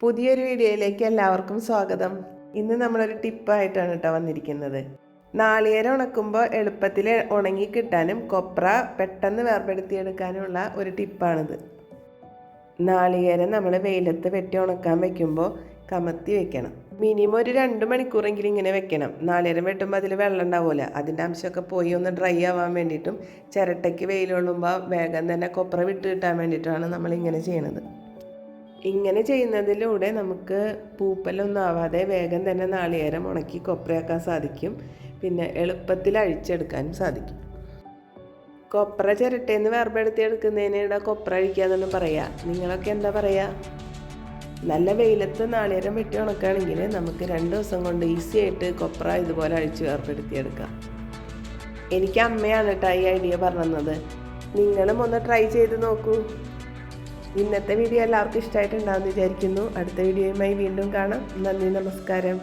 പുതിയൊരു വീഡിയോയിലേക്ക് എല്ലാവർക്കും സ്വാഗതം. ഇന്ന് നമ്മളൊരു ടിപ്പായിട്ടാണ് വന്നിരിക്കുന്നത്. നാളികേരം ഉണക്കുമ്പോൾ എളുപ്പത്തിൽ ഉണങ്ങി കിട്ടാനും കൊപ്ര പെട്ടെന്ന് വേർപെടുത്തിയെടുക്കാനുമുള്ള ഒരു ടിപ്പാണിത്. നാളികേരം നമ്മൾ വെയിലത്ത് വെട്ടി ഉണക്കാൻ വെക്കുമ്പോൾ കമത്തി വെക്കണം. മിനിമം ഒരു 2 മണിക്കൂറെങ്കിലും ഇങ്ങനെ വെക്കണം. നാളികേരം വെട്ടുമ്പോൾ അതിൽ വെള്ളം ഉണ്ടാവില്ല, അതിൻ്റെ അംശമൊക്കെ പോയി ഒന്ന് ഡ്രൈ ആവാൻ വേണ്ടിയിട്ടും ചിരട്ടയ്ക്ക് വെയിൽ കൊള്ളുമ്പോൾ വേഗം തന്നെ കൊപ്ര വിട്ട് കിട്ടാൻ വേണ്ടിയിട്ടാണ് നമ്മളിങ്ങനെ ചെയ്യണത്. ഇങ്ങനെ ചെയ്യുന്നതിലൂടെ നമുക്ക് പൂപ്പലൊന്നും ആവാതെ വേഗം തന്നെ നാളികേരം ഉണക്കി കൊപ്രയാക്കാൻ സാധിക്കും. പിന്നെ എളുപ്പത്തിൽ അഴിച്ചെടുക്കാനും സാധിക്കും. കൊപ്ര ചിരട്ടേന്ന് വേർപെടുത്തിയെടുക്കുന്നതിനിടെ കൊപ്ര അഴിക്കാന്നാണ് പറയുക. നിങ്ങളൊക്കെ എന്താ പറയുക? നല്ല വെയിലത്ത് നാളികേരം വെട്ടി ഉണക്കുകയാണെങ്കിൽ നമുക്ക് 2 ദിവസം കൊണ്ട് ഈസി ആയിട്ട് കൊപ്ര ഇതുപോലെ അഴിച്ച് വേർപെടുത്തിയെടുക്കാം. എനിക്ക് അമ്മയാണ് ഈ ഐഡിയ പറഞ്ഞത്. നിങ്ങളും ഒന്ന് ട്രൈ ചെയ്ത് നോക്കൂ. ഇന്നത്തെ വീഡിയോ എല്ലാവർക്കും ഇഷ്ടമായിട്ടുണ്ടാകുമെന്ന് വിചാരിക്കുന്നു. അടുത്ത വീഡിയോയുമായി വീണ്ടും കാണാം. നന്ദി, നമസ്കാരം.